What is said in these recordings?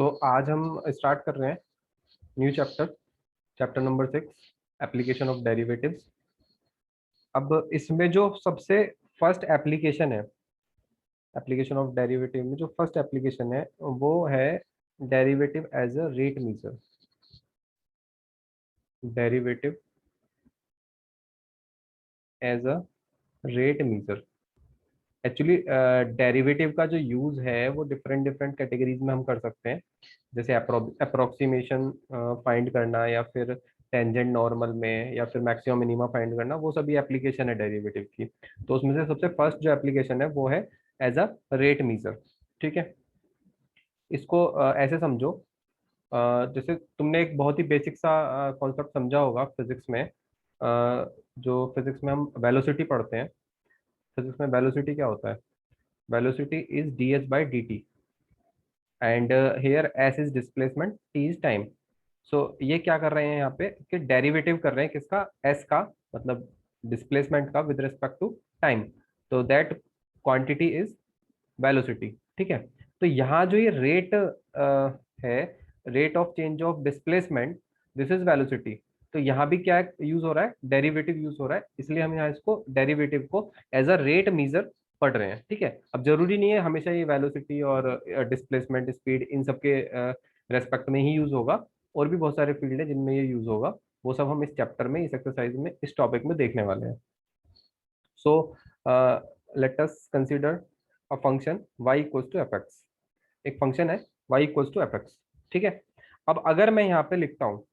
सो आज हम स्टार्ट कर रहे हैं new chapter, chapter number 6, application of derivatives. अब इसमें जो सबसे फर्स्ट एप्लीकेशन है, एप्लीकेशन ऑफ डेरिवेटिव में जो फर्स्ट एप्लीकेशन है वो है derivative as a rate measure. Derivative as a rate measure. Actually derivative का जो यूज है वो डिफरेंट डिफरेंट कैटेगरीज में हम कर सकते हैं, जैसे अप्रोक्सीमेशन फाइंड करना, या फिर टेंजेंट नॉर्मल में, या फिर मैक्सिमम मिनिमा फाइंड करना। वो सभी एप्लीकेशन है डेरिवेटिव की। तो उसमें से सबसे फर्स्ट जो एप्लीकेशन है वो है एज अ रेट मीजर। ठीक है, इसको ऐसे समझो, जैसे तुमने एक बहुत ही बेसिक सा कॉन्सेप्ट समझा होगा फिजिक्स में। जो फिजिक्स में हम वेलोसिटी पढ़ते हैं, फिजिक्स में वेलोसिटी क्या होता है? Velocity is D H by D T, and here S is displacement, T is time. So ये क्या कर रहे हैं यहाँ पे कि डेरिवेटिव कर रहे हैं किसका? एस का, मतलब डिस्प्लेसमेंट का विद रिस्पेक्ट टू टाइम। तो दैट क्वांटिटी इज वेलोसिटी। ठीक है, तो यहाँ जो ये रेट है, rate of change of displacement, this is velocity. तो यहाँ भी क्या यूज हो रहा है? डेरिवेटिव यूज हो रहा है, इसलिए हम यहाँ इसको डेरिवेटिव को एज अ रेट मीजर पढ़ रहे हैं। ठीक है, अब जरूरी नहीं है हमेशा ये वेलोसिटी और डिस्प्लेसमेंट, स्पीड, इन सब के रेस्पेक्ट में ही यूज होगा। और भी बहुत सारे फील्ड है जिनमें ये यूज होगा। वो सब हम इस चैप्टर में, इस एक्सरसाइज में, इस टॉपिक में देखने वाले हैं। So let us consider a function y equals to f x. एक फंक्शन है y equals to f x. ठीक है, अब अगर मैं यहाँ पे लिखता हूँ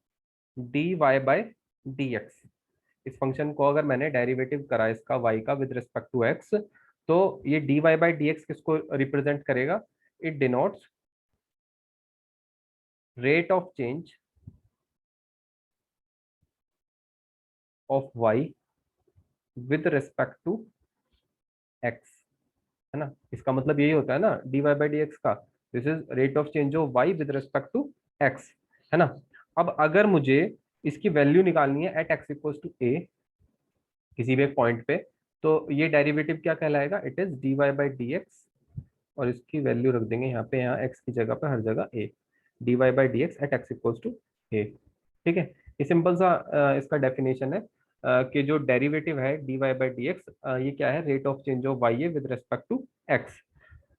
dy बाई डी एक्स, इस फंक्शन को अगर मैंने डेरिवेटिव करा इसका y का विद रिस्पेक्ट टू x, तो ये dy बाई डी एक्स किसको रिप्रेजेंट करेगा? It denotes rate of change of y with respect to x, है ना। इसका मतलब यही होता है ना, dy बाई डी एक्स का, this is rate of change of y with respect to x, है ना। अब अगर मुझे इसकी वैल्यू निकालनी है at x equals to a, किसी भी एक पॉइंट पे, तो ये डेरिवेटिव क्या कहलाएगा? It is dy by d x, और इसकी वैल्यू रख देंगे यहाँ पे, यहाँ x की जगह पे हर जगह a, dy by d x at x equals to a। ठीक है, ये सिंपल सा इसका डेफिनेशन है कि जो डेरिवेटिव है dy बाई डी एक्स, ये क्या है? Rate of change of y है विद रिस्पेक्ट टू x।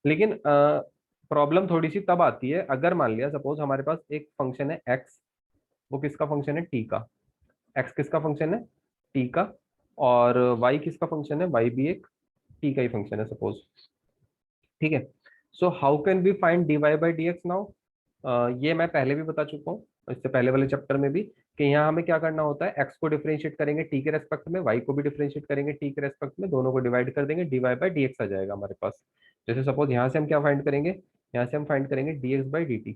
लेकिन प्रॉब्लम थोड़ी सी तब आती है अगर मान लिया सपोज हमारे पास एक फंक्शन है x, वो किसका फंक्शन है? t का। x किसका फंक्शन है? t का। और y किसका फंक्शन है? y भी एक t का ही फंक्शन है सपोज। ठीक है, so how can we find dy by d x now? ये मैं पहले भी बता चुका हूँ, इससे पहले वाले चैप्टर में भी, कि यहाँ हमें क्या करना होता है, x को डिफरेंशिएट करेंगे t के रेस्पेक्ट में, y को भी डिफरेंशिएट करेंगे t के रेस्पेक्ट में, दोनों को डिवाइड कर देंगे, dy बाई डी एक्स आ जाएगा हमारे पास। जैसे सपोज यहाँ से हम क्या फाइंड करेंगे? यहाँ से हम फाइंड करेंगे dx बाई डी टी।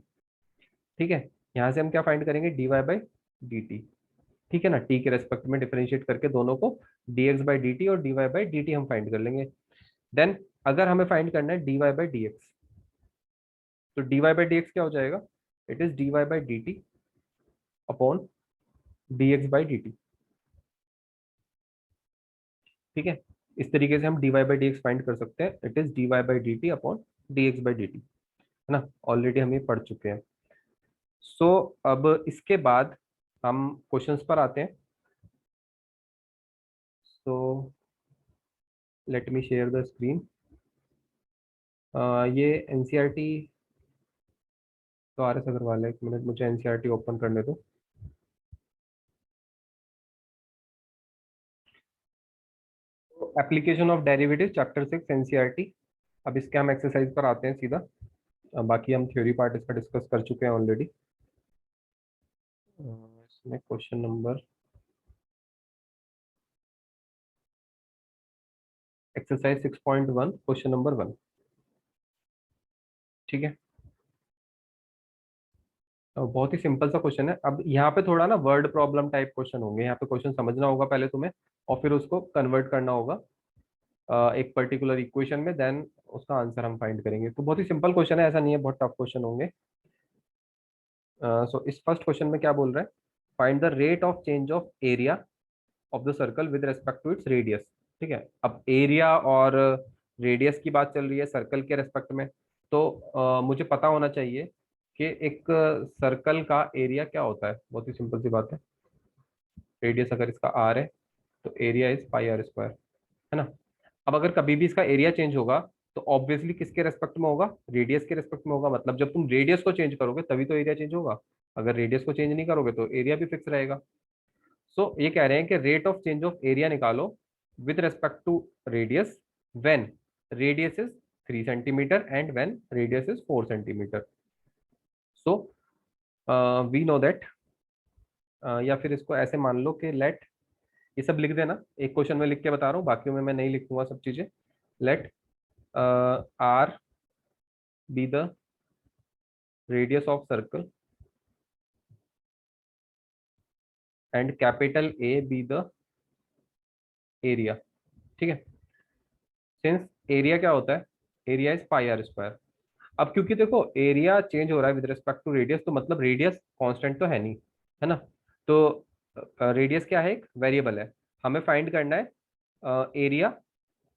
ठीक है, यहाँ से हम क्या फाइंड करेंगे? dy by D t. ठीक है ना, t के रेस्पेक्ट में डिफरेंशिएट करके दोनों को dx बाई डी टी और dy बाई डी टी हम फाइंड कर लेंगे। देन अगर हमें फाइंड करना है dy बाई डी एक्स, तो dy बाई डी एक्स क्या हो जाएगा? It is dy by D T upon dx by D t. ठीक है, इस तरीके से हम dy by d x find कर सकते हैं। It is dy by D T upon dx by D T, है ना। ऑलरेडी हम ये पढ़ चुके हैं। सो अब इसके बाद हम क्वेश्चंस पर आते हैं। So let me share the screen. ये एनसीईआरटी, तो आर एस अग्रवाल है, एक मिनट मुझे एनसीईआरटी ओपन करने दो। Application of derivative chapter 6 NCERT. अब इसके हम एक्सरसाइज पर आते हैं सीधा। बाकी हम थ्योरी पार्ट इसका डिस्कस कर चुके हैं ऑलरेडी। इसमें question number, exercise 6.1, question number 1। ठीक है, तो बहुत ही सिंपल सा क्वेश्चन है। अब यहाँ पे थोड़ा ना वर्ड प्रॉब्लम टाइप क्वेश्चन होंगे, यहाँ पे क्वेश्चन समझना होगा पहले तुम्हें, और फिर उसको कन्वर्ट करना होगा एक पर्टिकुलर इक्वेशन में, देन उसका आंसर हम फाइंड करेंगे। तो बहुत ही सिंपल क्वेश्चन है, ऐसा नहीं है बहुत टफ क्वेश्चन होंगे। सो इस फर्स्ट क्वेश्चन में क्या बोल रहा है? Find the rate of change of area of the circle with respect to its radius. ठीक है, अब एरिया और रेडियस की बात चल रही है सर्कल के रेस्पेक्ट में, तो मुझे पता होना चाहिए कि एक सर्कल का एरिया क्या होता है, बहुत ही सिंपल सी बात है। रेडियस अगर इसका आर है तो area is pi r square, है ना। अब अगर कभी भी इसका एरिया चेंज होगा तो ऑब्वियसली किसके रेस्पेक्ट में होगा, रेडियस के रेस्पेक्ट में होगा। मतलब जब तुम रेडियस को चेंज करोगे तभी तो एरिया चेंज होगा, अगर रेडियस को चेंज नहीं करोगे तो एरिया भी फिक्स रहेगा। सो ये कह रहे हैं कि rate of change of area निकालो with respect to radius when radius is 3 centimetre and when radius is 4 centimetre. So we know that, या फिर इसको ऐसे मान लो कि लेट, ये सब लिख देना, एक क्वेश्चन में लिख के बता रहा हूँ, बाकियों में मैं नहीं लिखूंगा सब चीजें। Let r be the radius of circle and capital A be the area. ठीक है, सिंस एरिया क्या होता है, area is pi r square. अब क्योंकि देखो एरिया चेंज हो रहा है विद रिस्पेक्ट टू रेडियस, तो मतलब रेडियस कांस्टेंट तो है नहीं, है ना। तो रेडियस क्या है, एक वेरिएबल है। हमें फाइंड करना है area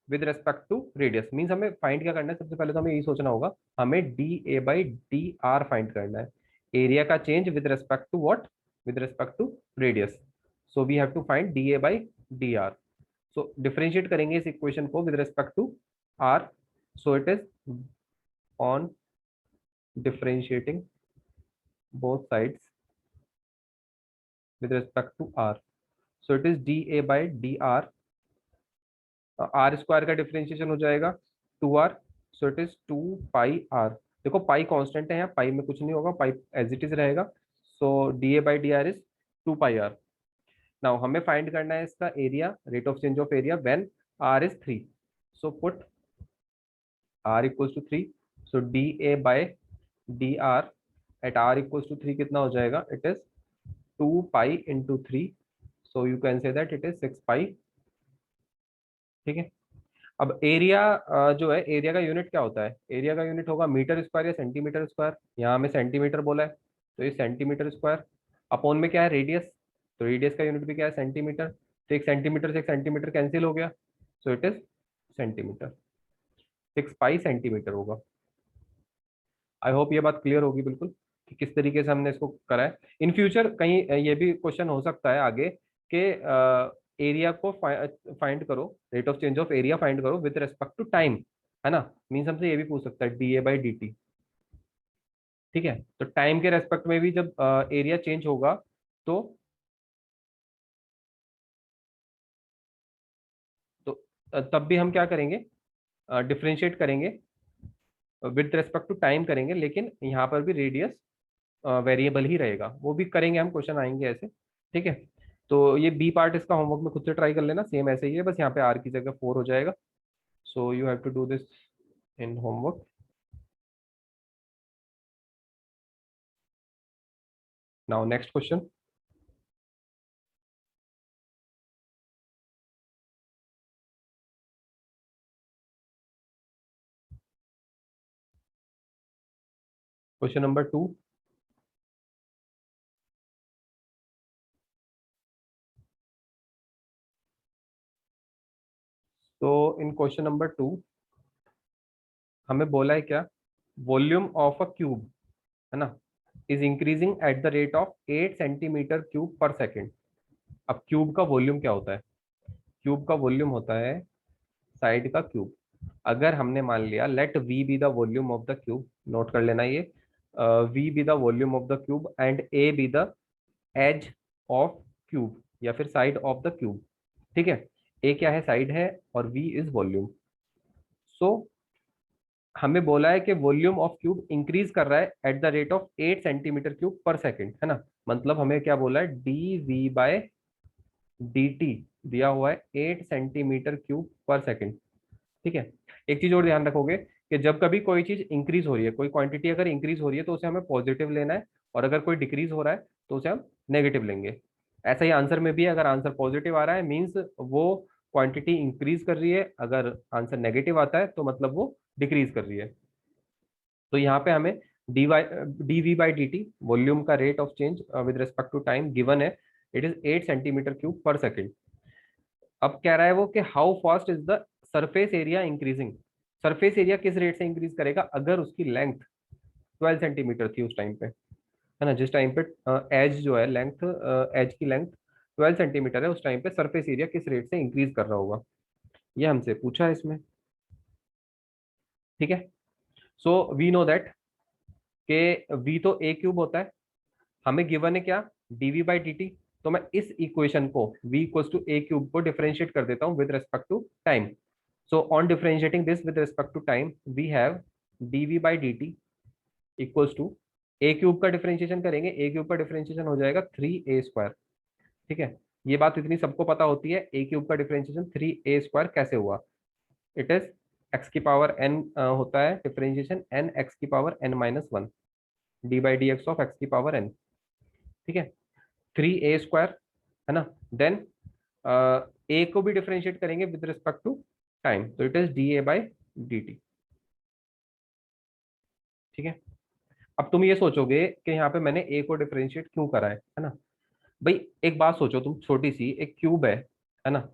with respect to radius. Means हमें फाइंड क्या करना है, सबसे पहले तो हमें यही सोचना होगा, हमें d A by d r find करना है। एरिया का change with respect to what, with respect to radius. So we have to find d A by d r. So differentiate करेंगे इस इक्वेशन को with respect to r. So it is on differentiating both sides with respect to r, so it is dA by dr। R square का differentiation हो जाएगा 2r, so it is 2 pi r। देखो पाई constant है यहाँ, पाई में कुछ नहीं होगा, पाई एज इट इज रहेगा। So dA by dr is 2 pi r। Now हमें फाइंड करना है इसका area, rate of change of area when r is 3। So put r equals to 3, so dA by dr at r equals to 3 कितना हो जाएगा, it is 2 pi into 3। So you can say that it is 6 pi. ठीक है, अब area जो है, area का unit क्या होता है, एरिया का यूनिट होगा मीटर स्क्वायर या सेंटीमीटर स्क्वायर। यहाँ हमें सेंटीमीटर बोला है तो ये सेंटीमीटर स्क्वायर। अपॉन में क्या है, रेडियस, तो रेडियस का यूनिट भी क्या है, सेंटीमीटर। तो एक सेंटीमीटर से एक सेंटीमीटर कैंसिल हो गया, so it is centimetre. 6 pi centimetre होगा। आई होप ये बात क्लियर होगी बिल्कुल कि किस तरीके से हमने इसको करा है। इन फ्यूचर कहीं ये भी क्वेश्चन हो सकता है आगे कि एरिया को फाइंड करो, rate of change of area find करो विद रेस्पेक्ट टू टाइम, है ना। मीन्स हमसे ये भी पूछ सकता है d A by D t. ठीक है, तो टाइम के रेस्पेक्ट में भी जब एरिया चेंज होगा तो तो तब भी हम क्या करेंगे, डिफ्रेंशिएट करेंगे विद रेस्पेक्ट टू टाइम करेंगे, लेकिन यहाँ पर भी रेडियस वेरिएबल ही रहेगा। वो भी करेंगे हम, क्वेश्चन आएंगे ऐसे। ठीक है, तो ये बी पार्ट इसका होमवर्क में खुद से ट्राई कर लेना, सेम ऐसे ही है, बस यहाँ पे आर की जगह 4 हो जाएगा। So you have to do this in homework. Now next question. Question number 2। तो इन क्वेश्चन नंबर 2 हमें बोला है क्या, वॉल्यूम ऑफ अ क्यूब, है ना, is increasing at the rate of 8 centimetre cube per second. अब क्यूब का वॉल्यूम क्या होता है, क्यूब का वॉल्यूम होता है साइड का क्यूब। अगर हमने मान लिया let v be the volume of the cube, note कर लेना ये, v be the volume of the cube and a be the edge of cube या फिर साइड ऑफ द क्यूब। ठीक है, ए क्या है, साइड है, और वी इज वॉल्यूम। सो हमें बोला है कि वॉल्यूम ऑफ क्यूब इंक्रीज कर रहा है at the rate of 8 centimetre cube per second, है ना। मतलब हमें क्या बोला है, d v by d t दिया हुआ है 8 सेंटीमीटर क्यूब पर सेकेंड। ठीक है, एक चीज और ध्यान रखोगे कि जब कभी कोई चीज इंक्रीज हो रही है, कोई क्वांटिटी अगर इंक्रीज हो रही है तो उसे हमें पॉजिटिव लेना है, और अगर कोई डिक्रीज हो रहा है तो उसे हम नेगेटिव लेंगे। ऐसा ही आंसर में भी है, अगर आंसर पॉजिटिव आ रहा है मीन्स वो क्वांटिटी इंक्रीज कर रही है, अगर आंसर नेगेटिव आता है तो मतलब वो डिक्रीज कर रही है। तो यहाँ पे हमें D we by D T volume का rate of change with respect to time given है, it is 8 centimetre cube per second. अब कह रहा है वो कि how fast is the surface area increasing. Surface area किस रेट से इंक्रीज करेगा, अगर उसकी लेंथ 12 सेंटीमीटर थी उस टाइम पे, है ना, जिस टाइम पे एज जो है लेंथ, एज की लेंथ 12 सेंटीमीटर है, उस टाइम पे सरफेस एरिया किस रेट से इंक्रीज कर रहा होगा, ये हमसे पूछा है इसमें। ठीक है, सो वी नो दैट के वी तो ए क्यूब होता है, हमें गिवन है क्या, डीवी बाई डी टी। तो मैं इस इक्वेशन को v equals to a cube को डिफरेंशिएट कर देता हूँ with respect to time. So on differentiating this with respect to time we have dv by D T equals to a cube का differentiation करेंगे, ए क्यूब का differentiation हो जाएगा 3a square. ठीक है, ये बात इतनी सबको पता होती है, ए क्यूब का डिफरेंशिएशन 3a स्क्वायर कैसे हुआ। इट इज एक्स की पावर n होता है डिफरेंशिएशन n एक्स की power n-1 D by d x of x की पावर n। ठीक है, 3a स्क्वायर, है ना। देन ए को भी डिफरेंशिएट करेंगे विद रिस्पेक्ट टू टाइम, तो it is D A by D t. ठीक है, अब तुम ये सोचोगे कि यहाँ पे मैंने ए को डिफरेंशिएट क्यों करा है ना। भाई एक बात सोचो तुम, छोटी सी एक क्यूब है ना।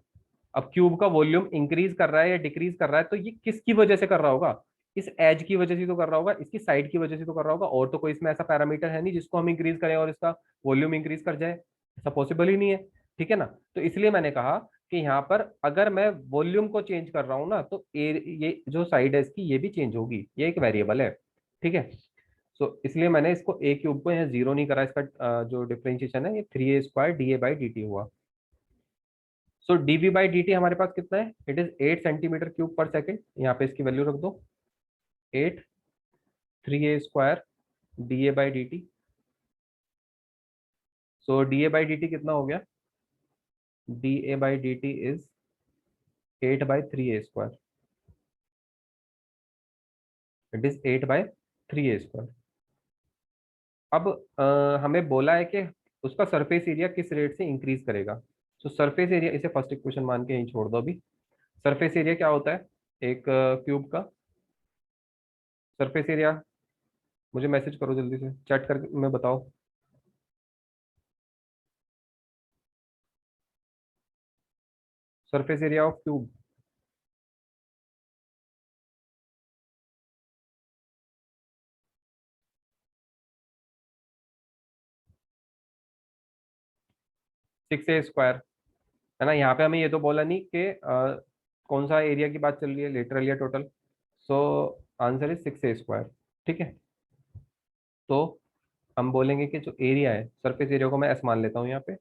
अब क्यूब का वॉल्यूम इंक्रीज कर रहा है या डिक्रीज कर रहा है, तो ये किसकी वजह से कर रहा होगा, इस एज की वजह से तो कर रहा होगा, इसकी साइड की वजह से तो कर रहा होगा, और तो कोई इसमें ऐसा पैरामीटर है नहीं जिसको हम इंक्रीज करें और इसका वॉल्यूम इंक्रीज कर जाए, ऐसा पॉसिबल ही नहीं है। ठीक है ना, तो इसलिए मैंने कहा कि यहाँ पर अगर मैं वॉल्यूम को चेंज कर रहा हूँ ना, तो ये जो साइड है इसकी ये भी चेंज होगी, ये एक वेरिएबल है। ठीक है, सो इसलिए मैंने इसको ए क्यूब को यहाँ जीरो नहीं करा, इसका जो डिफरेंशिएशन है ये 3a square D A by D T हुआ। सो डीवी बाई डी टी हमारे पास कितना है, it is 8 centimetre cube per second, यहाँ पे इसकी वैल्यू रख दो 8, 3a square D A by D T. So d A by D T कितना हो गया, D A by D T is 8/3a square, it is 8/3a square. अब हमें बोला है कि उसका सरफेस एरिया किस रेट से इंक्रीज करेगा। तो सरफेस एरिया, इसे फर्स्ट इक्वेशन मान के यहीं छोड़ दो अभी। सरफेस एरिया क्या होता है एक क्यूब का, सरफेस एरिया, मुझे मैसेज करो जल्दी से चैट करके मैं बताओ। Surface area of cube, six A square, है ना। यहाँ पे हमें ये तो बोला नहीं कि कौन सा एरिया की बात चल रही है, लेटरल या total. So answer is 6a square. ठीक है, तो हम बोलेंगे कि जो एरिया है, सरफेस एरिया को मैं एस मान लेता हूँ यहाँ पे,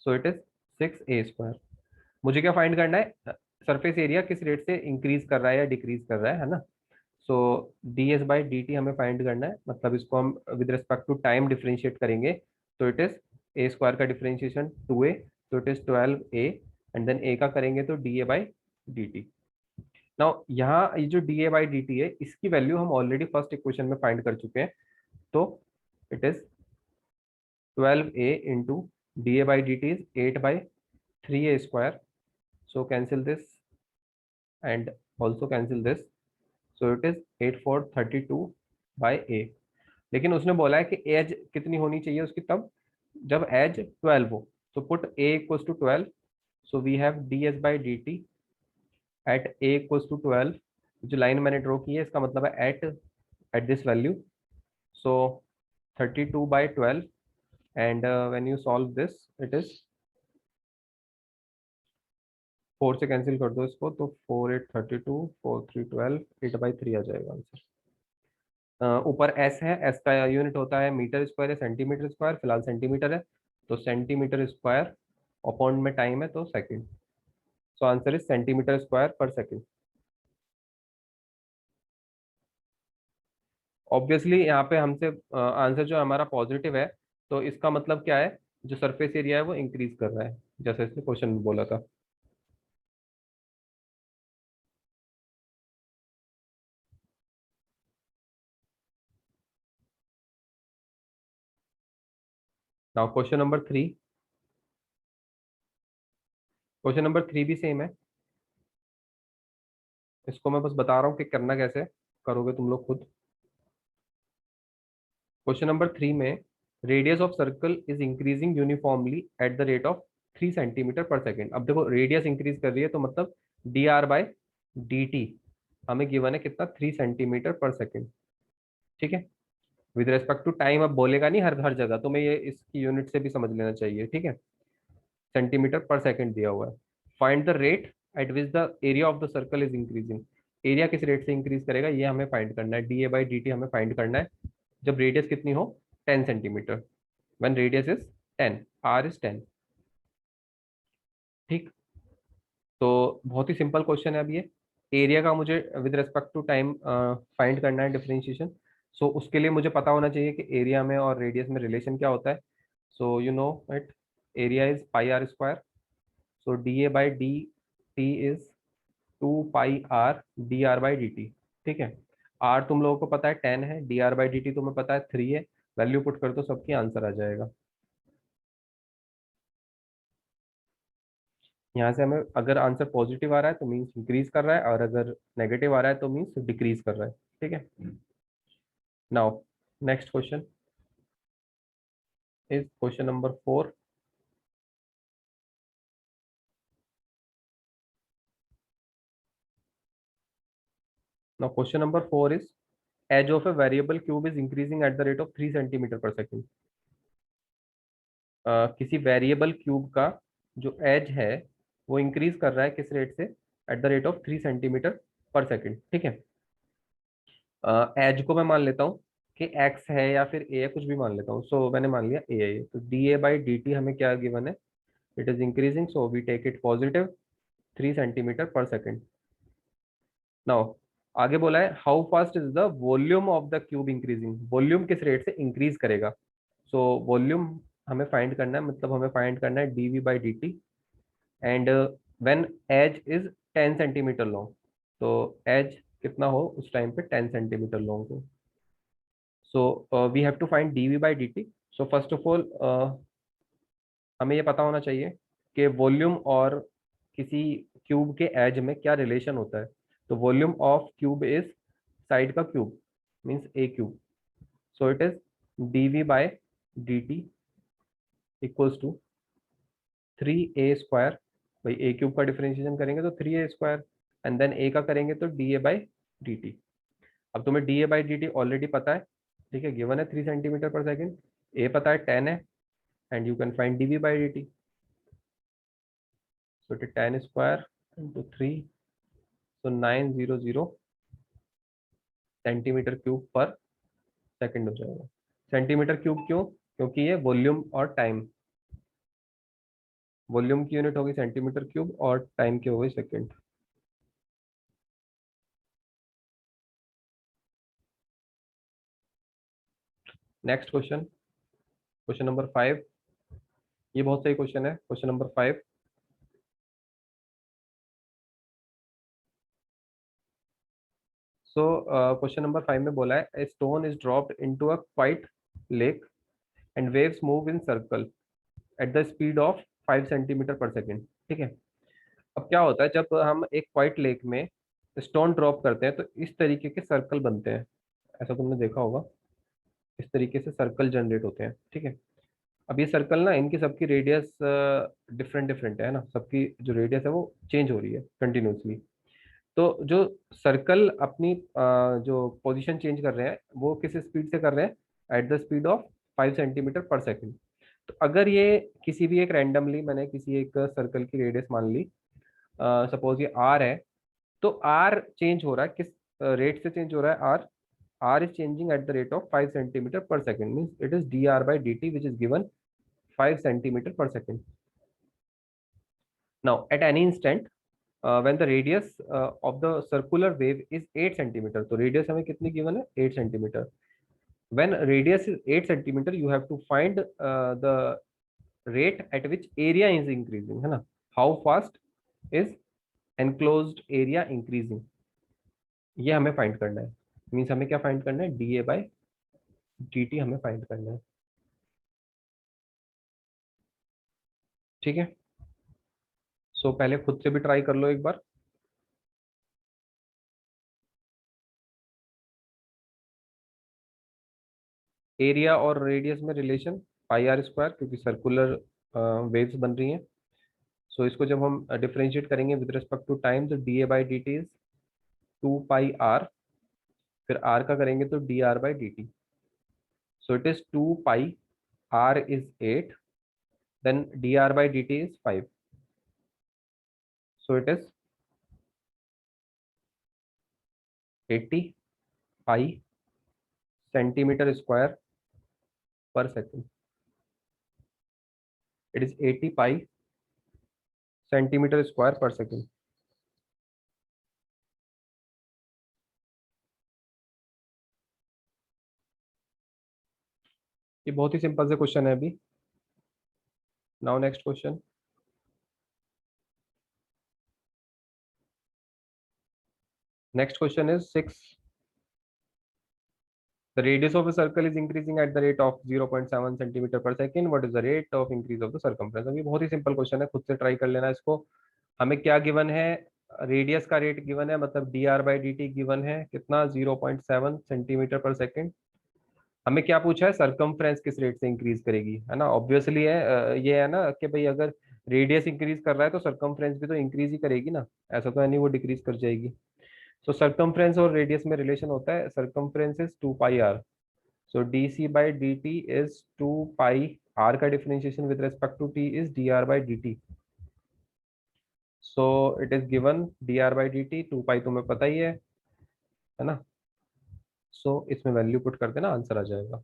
सो इट इज 6a स्क्वायर। मुझे क्या फाइंड करना है, सरफेस एरिया किस रेट से इंक्रीज कर रहा है या डिक्रीज कर रहा है ना। So D S by D T हमें फाइंड करना है, मतलब इसको हम with respect to time differentiate करेंगे, तो इट इज ए स्क्वायर का डिफरेंशिएशन 2a, तो it is 12a, and then A का करेंगे तो D A by D T. Now यहाँ ये जो D A by D T है, इसकी वैल्यू हम ऑलरेडी फर्स्ट इक्वेशन में फाइंड कर चुके हैं, तो it is 12a into D A by D T is 8/3a square. So cancel this and also cancel this. So it is 8432 by a। लेकिन उसने बोला है कि एज कितनी होनी चाहिए उसकी तब जब एज 12 हो, तो put a equals to 12। So we have d S by D t at a equals to 12। जो लाइन मैंने ड्रॉ की है इसका मतलब है at at this value. So 32/12, and when you solve this it is 4 से कैंसिल कर दो इसको, तो 4 8 32, 4 3 12, 8/3 आ जाएगा आंसर। ऊपर एस है, एस का यूनिट होता है मीटर स्क्वायर या सेंटीमीटर स्क्वायर, फिलहाल सेंटीमीटर है, तो सेंटीमीटर स्क्वायर अपॉन में टाइम है तो second. So answer is centimetre square पर सेकंड। ऑब्वियसली यहाँ पे हमसे आंसर जो हमारा पॉजिटिव है, तो इसका मतलब क्या है, जो सरफेस एरिया है वो इंक्रीज कर रहा है, जैसे इसने क्वेश्चन में बोला था। नाउ क्वेश्चन नंबर 3 भी सेम है। इसको मैं बस बता रहा हूँ कि करना कैसे, करोगे तुम लोग खुद। क्वेश्चन नंबर 3 में radius of circle is increasing uniformly eight the rate of 3 centimetre per second. अब देखो रेडियस इंक्रीज कर रही है, तो मतलब D R by D T हमें गिवन है कितना, 3 सेंटीमीटर पर सेकेंड। ठीक है। विद रेस्पेक्ट टू टाइम अब बोलेगा नहीं हर हर जगह, तुम्हें ये इसकी यूनिट से भी समझ लेना चाहिए, ठीक है। सेंटीमीटर पर सेकंड दिया हुआ है। Find the rate at which the area of the circle is increasing. Area किस रेट से इंक्रीज करेगा ये हमें फाइंड करना है, d A by D T हमें फाइंड करना है जब रेडियस कितनी हो 10 centimetre, when radius is 10, r is 10। ठीक। तो बहुत ही सिंपल क्वेश्चन है अब ये। एरिया का मुझे with respect to time find करना है डिफरेंशिएशन। सो उसके लिए मुझे पता होना चाहिए कि एरिया में और रेडियस में रिलेशन क्या होता है। So you know it, area is pi r square. So d A by D T is 2 pi r d are by D t. ठीक है। आर तुम लोगों को पता है 10 है, D R by D T तुम्हें पता है 3 है। वैल्यू पुट कर दो, सबकी आंसर आ जाएगा। यहाँ से हमें अगर आंसर पॉजिटिव आ रहा है तो मीन्स इंक्रीज कर रहा है, और अगर नेगेटिव आ रहा है तो मीन्स डिक्रीज कर रहा है। ठीक है। Now next question is question number 4। Now question number 4 is edge of a variable cube is increasing at the rate of 3 centimetre per second. किसी वेरिएबल क्यूब का जो एज है वो इंक्रीज कर रहा है किस रेट से, eight the rate of 3 centimetre per second. ठीक है। एज को मैं मान लेता हूँ कि एक्स है या फिर ए है, कुछ भी मान लेता हूँ। सो मैंने मान लिया ए है ये। तो D A by D T हमें क्या गिवन है, it is increasing, so we take it positive 3 centimetre per second. Now आगे बोला है how fast is the volume of the cube increasing. Volume किस रेट से इंक्रीज करेगा। सो वॉल्यूम हमें फाइंड करना है, मतलब हमें फाइंड करना है d we by D T. And when edge is 10 centimetre long, तो एज कितना हो उस टाइम पे 10 सेंटीमीटर लॉन्ग हो। So we have to find d we by D T. So first of all हमें ये पता होना चाहिए कि वॉल्यूम और किसी क्यूब के एज में क्या रिलेशन होता है। तो volume of cube is side का cube, means A cube. So it is D we by D T equals to 3a square. भाई ए क्यूब का डिफरेंशिएशन करेंगे तो 3a square, and then A का करेंगे तो D A by D T. अब तुम्हें D A by D T already पता है, ठीक है, गिवन है 3 सेंटीमीटर पर सेकेंड। ए पता है 10 है, and you can find d we by D T. So it is 10 square into 3, so 900 centimetre cube per second हो जाएगा। सेंटीमीटर क्यूब क्यों, क्योंकि ये वॉल्यूम और टाइम, वॉल्यूम की यूनिट होगी सेंटीमीटर क्यूब और टाइम की होगी second. Next question, question number 5। ये बहुत सही क्वेश्चन है, question number 5। So question number 5 में बोला है a stone is dropped into a quite lake and waves move in circle at the speed of 5 centimetre per second. ठीक है। अब क्या होता है जब हम एक क्वाइट लेक में स्टोन ड्रॉप करते हैं तो इस तरीके के सर्कल बनते हैं। ऐसा तुमने देखा होगा, इस तरीके से सर्कल जनरेट होते हैं। ठीक है। अब ये सर्कल ना, इनकी सबकी रेडियस डिफरेंट डिफरेंट है ना, सबकी जो रेडियस है वो चेंज हो रही है कंटिन्यूसली। तो जो सर्कल अपनी जो पोजीशन चेंज कर रहे हैं वो किस स्पीड से कर रहे हैं, at the speed of 5 centimetre per second. तो अगर ये किसी भी एक रैंडमली मैंने किसी एक सर्कल की रेडियस मान ली, सपोज ये आर है, तो आर चेंज हो रहा है किस रेट से चेंज हो रहा है, R is changing at the rate of 5 centimetre per second, means it is D are by D T which is given 5 centimetre per second. Now at any instant when the radius of the circular wave is 8 centimetre, तो radius हमें कितनी given है 8 centimetre. when radius is 8 centimetre you have to find the rate at which area is increasing, है ना, how fast is enclosed area increasing, ये हमें find करना है। मीन्स हमें क्या फाइंड करना है, d A by D T हमें फाइंड करना है। ठीक है। सो पहले खुद से भी ट्राई कर लो एक बार। एरिया और रेडियस में रिलेशन पाई आर स्क्वायर, क्योंकि सर्कुलर वेव्स बन रही हैं। सो इसको जब हम डिफरेंशिएट करेंगे विद रिस्पेक्ट टू टाइम, तो D A by D T is 2 pi r फिर r का करेंगे तो dr/dt. So it is 2 pi, r is 8, then dr/dt is 5. So it is 80 pi centimeter square per second. It is 80 pi centimeter square per second. ये बहुत ही simple से question है अभी. Now next question. Next question is 6. The radius of a circle is increasing at the rate of 0.7 centimeter per second. What is the rate of increase of the circumference? अभी बहुत ही simple question है, खुद से try कर लेना इसको. हमें क्या गिवन है? रेडियस का रेट गिवन है, मतलब dr/dt गिवन है कितना? 0.7 सेंटीमीटर पर सेकेंड. हमें क्या पूछा है? सरकमफ्रेंस किस रेट से इंक्रीज करेगी, है ना. ऑब्वियसली है, ये है ना कि भाई अगर रेडियस इंक्रीज कर रहा है तो सरकमफ्रेंस भी तो इंक्रीज ही करेगी ना. ऐसा तो है नहीं वो डिक्रीज कर जाएगी. सो सरकमफ्रेंस और रेडियस में रिलेशन होता है. Circumference is 2 pi R. So D C by D T is 2 pi. R का differentiation with respect to T is D are by D T. So it is given D are by D T. 2 pi तुम्हें पता ही है ना. सो इसमें value put कर देना, answer आ जाएगा.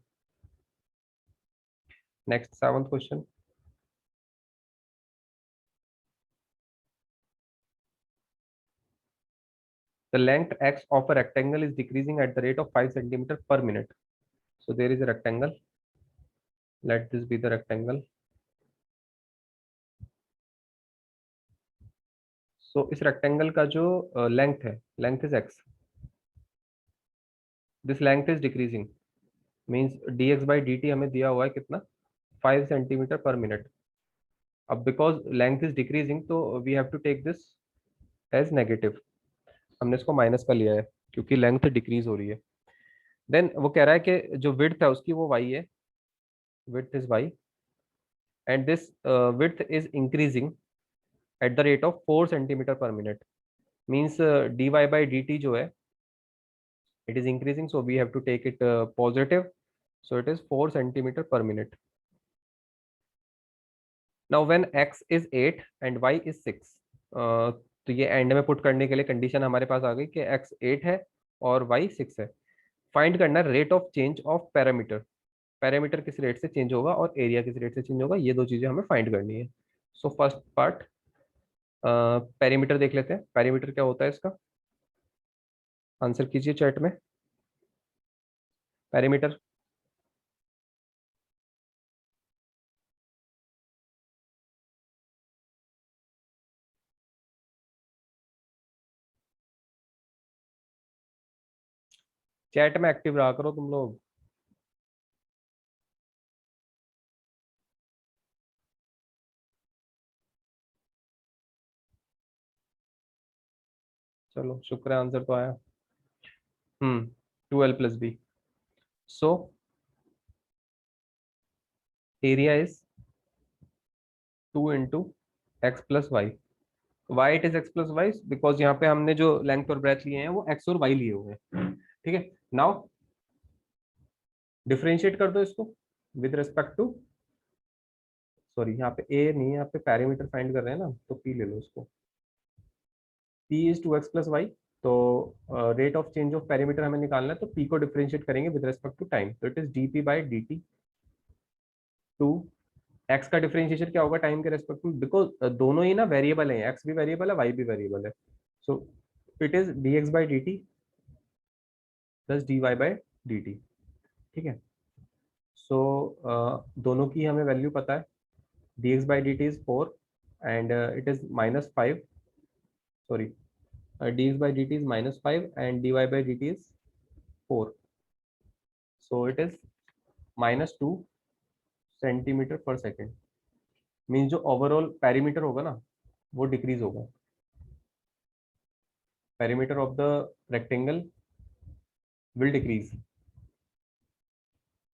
Next 7th question. The length x of a rectangle is decreasing at the rate of 5 centimeter per minute. So there is a rectangle. Let this be the rectangle. So इस rectangle का जो length है, length is x. This length is decreasing. Means dx by dt हमें दिया हुआ है कितना? 5 centimeter per minute. अब because length is decreasing तो we have to take this as negative. हमने इसको माइनस का लिया है क्योंकि लेंथ डिक्रीज हो रही है. देन वो कह रहा है कि जो विड्थ है उसकी वो y है. Width is y and this width is increasing at the rate of 4 centimeter per minute. Means dy by dt जो है it is increasing, so we have to take it positive. So it is 4 centimeter per minute. Now when x is 8 and y is 6, तो ये and में put करने के लिए condition हमारे पास आ गई कि x 8 है और y 6 है. फाइंड करना rate of change of parameter. Parameter किस रेट से चेंज होगा और एरिया किस रेट से चेंज होगा, ये दो चीजें हमें फाइंड करनी है. सो फर्स्ट पार्ट पैरामीटर देख लेते हैं. पैरामीटर क्या होता है इसका? आंसर कीजिए चैट में. पैरामीटर चैट में एक्टिव रहा करो तुम लोग. चलो शुक्र है, आंसर तो आया. 2l+b. So area is 2 into x plus y. Why it is x plus y because यहाँ पे हमने जो लेंथ और ब्रेथ लिए हैं वो एक्स और वाई लिए हुए हैं. ठीक है. नाउ डिफरेंशिएट कर दो इसको विद रिस्पेक्ट टू, सॉरी यहाँ पे ए नहीं, यहाँ पे पैरामीटर फाइंड कर रहे हैं ना, तो पी ले लो इसको. P is 2x+y. तो rate of change of parameter हमें निकालना है, तो पी को डिफरेंशिएट करेंगे विद रिस्पेक्ट टू टाइम. तो it is d p by D t. Two x का डिफरेंशिएशन क्या होगा टाइम के रेस्पेक्ट में, बिकॉज दोनों ही ना वेरिएबल है, एक्स भी वेरिएबल है वाई भी वेरिएबल है. So it is d x by D t plus d y by D t. ठीक है. सो दोनों की हमें वैल्यू पता है. D x by D T is 4 and it is -5. Sorry, d x by D T is -5 and d y by D T is 4. So it is -2 centimetre per second. Means जो overall perimeter होगा ना वो decrease होगा. Perimeter of the rectangle will decrease.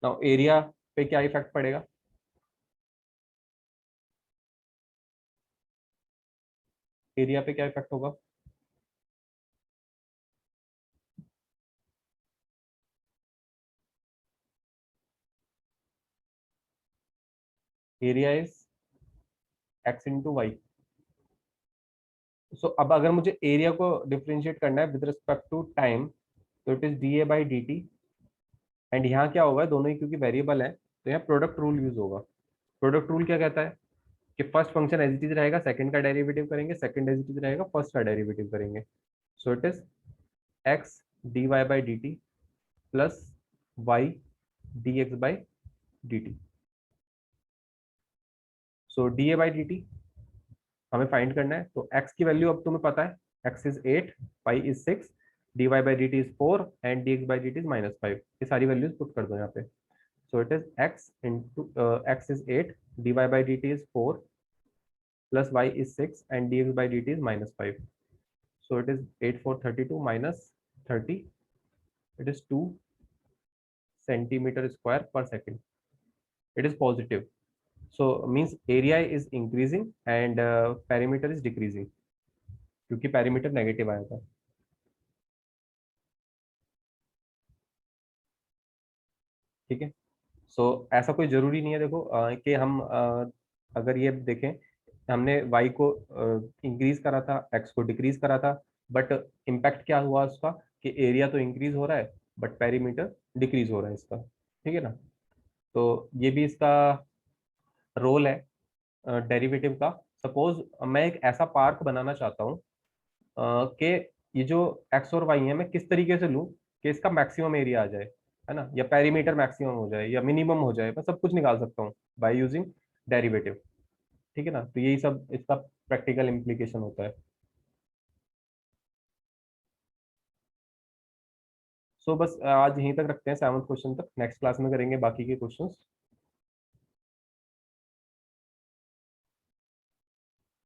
Now area पे क्या effect पड़ेगा? Area पे क्या इफेक्ट होगा? Area is X into Y. So अब अगर मुझे एरिया को डिफ्रेंशिएट करना है विद रिस्पेक्ट टू टाइम, तो it is D A by D T. And यहाँ क्या होगा, दोनों ही क्योंकि वेरिएबल है तो यहाँ प्रोडक्ट रूल यूज होगा। प्रोडक्ट रूल क्या कहता है कि first function as it is रहेगा, सेकंड का डेरिवेटिव करेंगे, सेकंड एज इट इज रहेगा, फर्स्ट का डेरिवेटिव करेंगे। So it is x d y by D t plus y d x by D T. So d A by D T हमें find करना है, तो x की value अब तुम्हें पता है, x is 8, y is 6, dy by D T is 4 and dx by D T is -5। ये सारी वैल्यूज पुट कर दो यहाँ पे। सो it is x into x is 8, dy by D T is 4 plus y is 6 and dx by D T is -5। So it is 8 4 32 minus 30, it is 2 centimetre square पर second. It is positive, so means area is increasing and perimeter is decreasing, क्योंकि perimeter negative आया था। ठीक है। सो ऐसा कोई जरूरी नहीं है, देखो कि हम अगर ये देखें, हमने y को इंक्रीज करा था, x को डिक्रीज करा था, बट इम्पैक्ट क्या हुआ उसका कि एरिया तो इंक्रीज हो रहा है बट पेरीमीटर डिक्रीज हो रहा है इसका। ठीक है ना। तो ये भी इसका रोल है डेरिवेटिव का। सपोज मैं एक ऐसा पार्क बनाना चाहता हूँ कि ये जो एक्स और वाई है मैं किस तरीके से लूँ कि इसका मैक्सिमम एरिया आ जाए, है ना, या पेरीमीटर मैक्सिमम हो जाए या मिनिमम हो जाए, मैं सब कुछ निकाल सकता हूँ बाय यूजिंग डेरिवेटिव। ठीक है ना। तो यही सब इसका प्रैक्टिकल इम्प्लीकेशन होता है। सो बस आज यहीं तक रखते हैं, 7th क्वेश्चन तक। नेक्स्ट क्लास में करेंगे बाकी के क्वेश्चंस।